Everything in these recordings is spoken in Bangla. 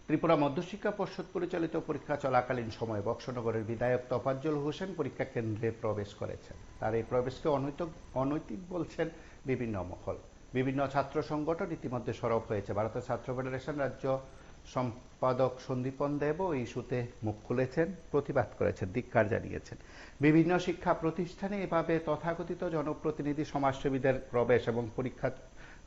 ত্রিপুরা মধ্যশিক্ষা পর্ষদ পরিচালিত পরীক্ষা চলাকালীন সময়ে বক্সনগরের বিধায়ক তোফাজ্জল হোসেন পরীক্ষা কেন্দ্রে প্রবেশ করেছেন। তার এই প্রবেশকে অনৈতিক বলছেন বিভিন্ন মহল। বিভিন্ন ছাত্র সংগঠন ইতিমধ্যে সরব হয়েছে। ভারতের ছাত্র ফেডারেশন রাজ্য সম্পাদক সন্দীপন দেবও এই ইস্যুতে মুখ খুলেছেন, প্রতিবাদ করেছেন, ধিক্কার জানিয়েছেন। বিভিন্ন শিক্ষা প্রতিষ্ঠানে এভাবে তথাকথিত জনপ্রতিনিধি সমাজসেবীদের প্রবেশ এবং পরীক্ষা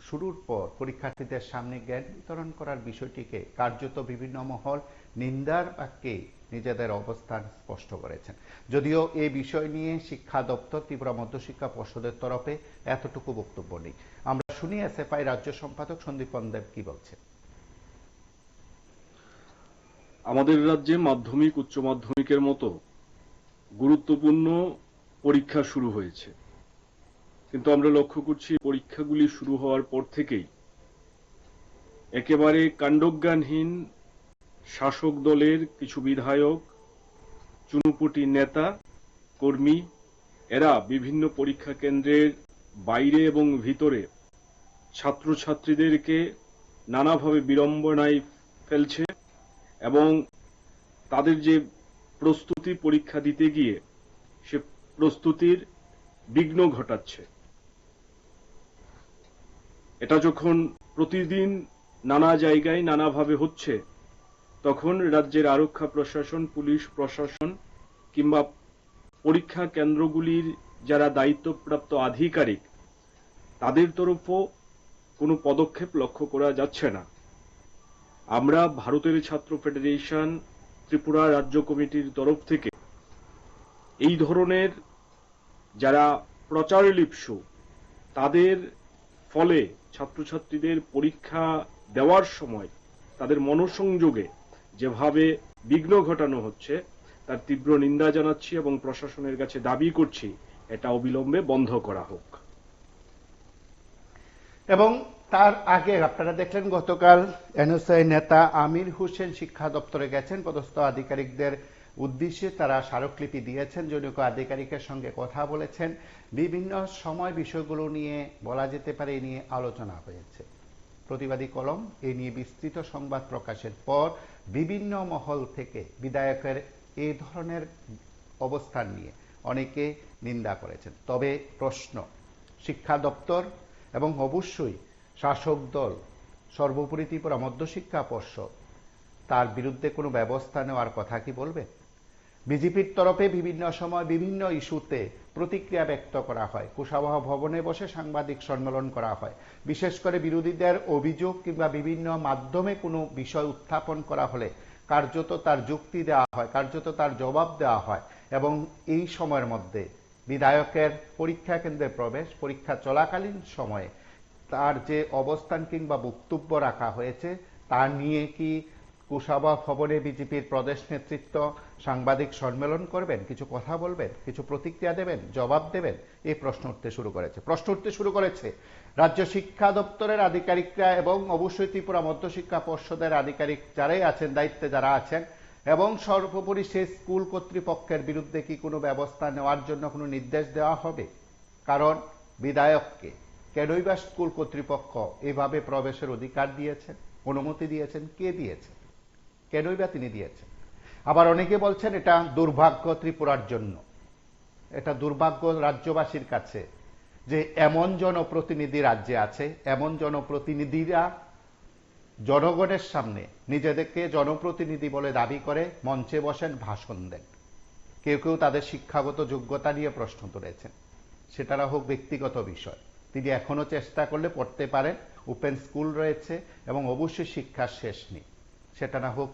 শুরুর পর পরীক্ষার্থীদের সামনে জ্ঞান বিতরণ করার বিষয়টিকে কার্যত বিভিন্ন মহল নিন্দার বাক্যে নিজেদের অবস্থান স্পষ্ট করেছেন। যদিও এই বিষয় নিয়ে শিক্ষা দপ্তর ত্রিপুরা মধ্যশিক্ষা পর্ষদের তরফে এতটুকু বক্তব্য নেই। আমরা শুনি এসএফআই রাজ্য সম্পাদক সন্দীপন দেব কি বলছেন। আমাদের রাজ্যে মাধ্যমিক উচ্চ মাধ্যমিকের মতো গুরুত্বপূর্ণ পরীক্ষা শুরু হয়েছে, কিন্তু আমরা লক্ষ্য করছি পরীক্ষাগুলি শুরু হওয়ার পর থেকেই একেবারে কাণ্ডজ্ঞানহীন শাসক দলের কিছু বিধায়ক, চুনুপুটি নেতা কর্মী এরা বিভিন্ন পরীক্ষা কেন্দ্রের বাইরে এবং ভিতরে ছাত্রছাত্রীদেরকে নানাভাবে বিড়ম্বনায় ফেলছে এবং তাদের যে প্রস্তুতি পরীক্ষা দিতে গিয়ে সে প্রস্তুতির বিঘ্ন ঘটাচ্ছে। এটা যখন প্রতিদিন নানা জায়গায় নানাভাবে হচ্ছে, তখন রাজ্যের আরক্ষা প্রশাসন, পুলিশ প্রশাসন কিংবা পরীক্ষা কেন্দ্রগুলির যারা দায়িত্বপ্রাপ্ত আধিকারিক তাদের তরফও কোনো পদক্ষেপ লক্ষ্য করা যাচ্ছে না। আমরা ভারতের ছাত্র ফেডারেশন ত্রিপুরা রাজ্য কমিটির তরফ থেকে এই ধরনের যারা প্রচার লিপ্সু তাদের ফলে ছাত্রছাত্রীদের পরীক্ষা দেওয়ার সময় তাদের মনোসংযোগে যেভাবে বিঘ্ন ঘটানো হচ্ছে তার তীব্র নিন্দা জানাচ্ছি এবং প্রশাসনের কাছে দাবি করছি এটা অবিলম্বে বন্ধ করা হোক। এবং তার আগে আপনারা দেখলেন গতকাল এনএসআই নেতা আমির হোসেন শিক্ষা দপ্তরে গেছেন, পদস্থ আধিকারিকদের উদ্দেশ্যে তারা স্মারকলিপি দিয়েছেন, জনৈক আধিকারিকের সঙ্গে কথা বলেছেন। বিভিন্ন সময় বিষয়গুলো নিয়ে বলা যেতে পারে এ নিয়ে আলোচনা হয়েছে। প্রতিবাদী কলম এ নিয়ে বিস্তৃত সংবাদ প্রকাশের পর বিভিন্ন মহল থেকে বিধায়কের এই ধরনের অবস্থান নিয়ে অনেকে নিন্দা করেছেন। তবে প্রশ্ন, শিক্ষা দপ্তর এবং অবশ্যই শাসক দল, সর্বোপরি ত্রিপুরা মধ্যশিক্ষা পর্ষদ তার বিরুদ্ধে কোনো ব্যবস্থা নেওয়ার কথা কি বলবে? বিজেপির তরফে বিভিন্ন সময় বিভিন্ন ইস্যুতে প্রতিক্রিয়া ব্যক্ত করা হয়, কুশাবাহ ভবনে বসে সাংবাদিক সম্মেলন করা হয়, বিশেষ করে বিরোধীদের অভিযোগ কিংবা বিভিন্ন মাধ্যমে কোনো বিষয় উত্থাপন করা হলে কার্যত তার যুক্তি দেওয়া হয়, কার্যত তার জবাব দেওয়া হয়। এবং এই সময়ের মধ্যে বিধায়কের পরীক্ষা কেন্দ্রে প্রবেশ, পরীক্ষা চলাকালীন সময়ে তার যে অবস্থান কিংবা বক্তব্য রাখা হয়েছে তা নিয়ে কি কুশাবাহ ভবনে বিজেপির প্রদেশ নেতৃত্ব সাংবাদিক সম্মেলন করবেন, কিছু কথা বলবেন, কিছু প্রতিক্রিয়া দেবেন, জবাব দেবেন? এই প্রশ্ন উঠতে শুরু করেছে রাজ্য শিক্ষা দপ্তরের আধিকারিকরা এবং অবশ্যই ত্রিপুরা মধ্যশিক্ষা পর্ষদের আধিকারিক যারাই আছেন, দায়িত্বে যারা আছেন, এবং সর্বোপরি সেই স্কুল কর্তৃপক্ষের বিরুদ্ধে কি কোনো ব্যবস্থা নেওয়ার জন্য কোনো নির্দেশ দেওয়া হবে? কারণ বিধায়ককে কেনই বা স্কুল কর্তৃপক্ষ এভাবে প্রবেশের অধিকার দিয়েছেন, অনুমতি দিয়েছেন? কে দিয়েছেন? কেনই বা তিনি দিয়েছেন? আবার অনেকে বলছেন এটা দুর্ভাগ্য ত্রিপুরার জন্য, এটা দুর্ভাগ্য রাজ্যবাসীর কাছে যে এমন জনপ্রতিনিধি রাজ্যে আছে, এমন জনপ্রতিনিধিরা জনগণের সামনে নিজেদেরকে জনপ্রতিনিধি বলে দাবি করে মঞ্চে বসেন, ভাষণ দেন। কেউ কেউ তাদের শিক্ষাগত যোগ্যতা নিয়ে প্রশ্ন তুলেছেন। সেটা হোক ব্যক্তিগত বিষয়, তিনি এখনো চেষ্টা করলে পড়তে পারেন, ওপেন স্কুল রয়েছে এবং অবশ্যই শিক্ষার শেষ নেই, সেটা না হোক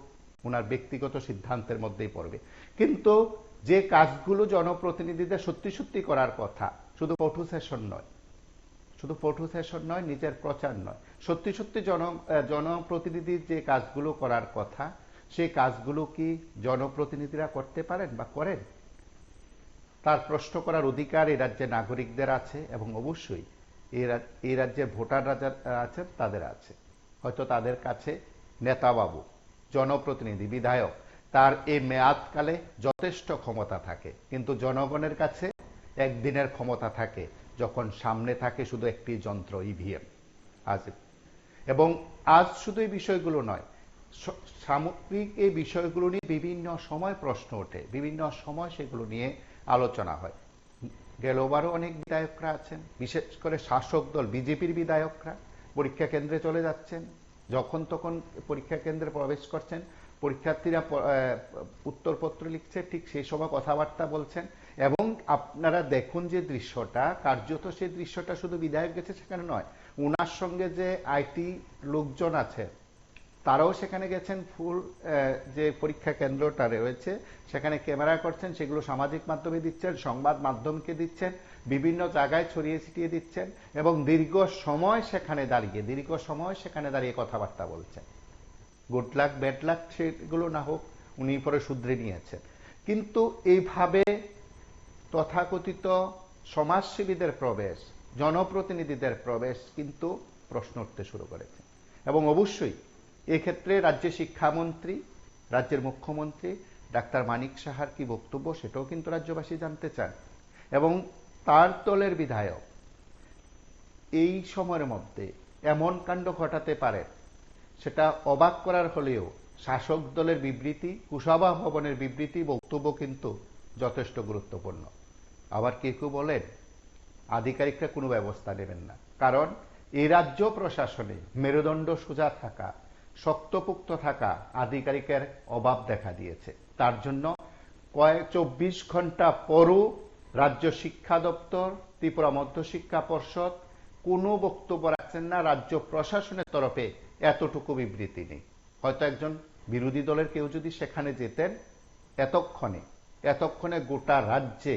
ওনার ব্যক্তিগত সিদ্ধান্তের মধ্যেই পড়বে। কিন্তু যে কাজগুলো জনপ্রতিনিধিদের সত্যি সত্যি করার কথা, শুধু ফটো সেশন নয়, নিজের প্রচার নয়, সত্যি সত্যি জনপ্রতিনিধির যে কাজগুলো করার কথা সেই কাজগুলো কি জনপ্রতিনিধিরা করতে পারেন বা করেন? তার প্রশ্ন করার অধিকার এই রাজ্যের নাগরিকদের আছে এবং অবশ্যই এই রাজ্যের ভোটাররা যারা আছেন তাদের আছে। হয়তো তাদের কাছে নেতাবাবু, জনপ্রতিনিধি, বিধায়ক তার এই মেয়াদকালে যথেষ্ট ক্ষমতা থাকে, কিন্তু জনগণের কাছে একদিনের ক্ষমতা থাকে যখন সামনে থাকে শুধু একটি যন্ত্র, ইভিএম। এবং আজ শুধু এই বিষয়গুলো নয়, সামগ্রিক এই বিষয়গুলো নিয়ে বিভিন্ন সময় প্রশ্ন ওঠে, বিভিন্ন সময় সেগুলো নিয়ে আলোচনা হয়। গেলবারও অনেক বিধায়করা আছেন, বিশেষ করে শাসক দল বিজেপির বিধায়করা পরীক্ষা কেন্দ্রে চলে যাচ্ছেন, যখন তখন পরীক্ষা কেন্দ্রে প্রবেশ করছেন, পরীক্ষার্থীরা উত্তরপত্র লিখছে, ঠিক সেই সময় কথাবার্তা বলছেন। এবং আপনারা দেখুন যে দৃশ্যটা, কার্যত সেই দৃশ্যটা শুধু বিধায়ক গেছে সেখানে নয়, উনার সঙ্গে যে আইটি লোকজন আছে তারাও সেখানে গেছেন। ফুল যে পরীক্ষা কেন্দ্রটা রয়েছে সেখানে ক্যামেরা করছেন, সেগুলো সামাজিক মাধ্যমে দিচ্ছেন, সংবাদ মাধ্যমকে দিচ্ছেন, বিভিন্ন জায়গায় ছড়িয়ে ছিটিয়ে দিচ্ছেন এবং দীর্ঘ সময় সেখানে দাঁড়িয়ে কথাবার্তা বলছেন। গুড লাক ব্যাড লাক সেগুলো না হোক, উনি পরে শুধরে নিয়েছেন। কিন্তু এইভাবে তথাকথিত সমাজসেবীদের প্রবেশ, জনপ্রতিনিধিদের প্রবেশ কিন্তু প্রশ্ন উঠতে শুরু করেছে। এবং অবশ্যই এক্ষেত্রে রাজ্যের শিক্ষামন্ত্রী, রাজ্যের মুখ্যমন্ত্রী ডাক্তার মানিক সাহার কি বক্তব্য সেটাও কিন্তু রাজ্যবাসী জানতে চান। এবং তার দলের বিধায়ক এই সময়ের মধ্যে এমন কাণ্ড ঘটাতে পারে সেটা অবাক করার হলেও শাসক দলের বিবৃতি, কুশাবা ভবনের বিবৃতি, বক্তব্য কিন্তু যথেষ্ট গুরুত্বপূর্ণ। আবার কেউ বলেন আধিকারিকরা কোনো ব্যবস্থা নেবেন না, কারণ এই রাজ্য প্রশাসনে মেরুদণ্ড সোজা থাকা, শক্তপোক্ত থাকা আধিকারিকের অভাব দেখা দিয়েছে। তার জন্য 24 ঘন্টা পরও রাজ্য শিক্ষা দপ্তর, ত্রিপুরা মধ্যশিক্ষা পর্ষদ কোনো বক্তব্য রাখছেন না। রাজ্য প্রশাসনের তরফে এতটুকু বিবৃতি নেই। হয়তো একজন বিরোধী দলের কেউ যদি সেখানে যেতেন, এতক্ষণে গোটা রাজ্যে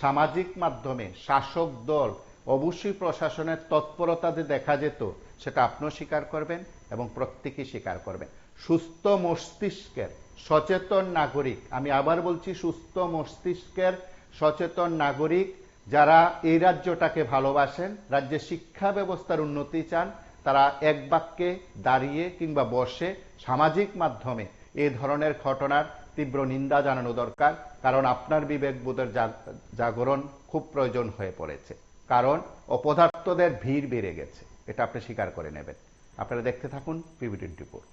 সামাজিক মাধ্যমে শাসক দল অবশ্যই প্রশাসনের তৎপরতাতে দেখা যেত, সেটা আপনিও স্বীকার করবেন এবং প্রত্যেকেই স্বীকার করবেন। সুস্থ মস্তিষ্কের সচেতন নাগরিক, আমি আবার বলছি সুস্থ মস্তিষ্কের সচেতন নাগরিক যারা এই রাজ্যটাকে ভালোবাসেন, রাজ্যের শিক্ষা ব্যবস্থার উন্নতি চান, তারা এক বাক্যে দাঁড়িয়ে কিংবা বসে সামাজিক মাধ্যমে এই ধরনের ঘটনার তীব্র নিন্দা জানানো দরকার। কারণ আপনার বিবেকবোধের জাগরণ খুব প্রয়োজন হয়ে পড়েছে। কারণ অপদার্থদের ভিড় বেড়ে গেছে, এটা আপনি স্বীকার করে নেবেন। আপনারা দেখতে থাকুন PB24।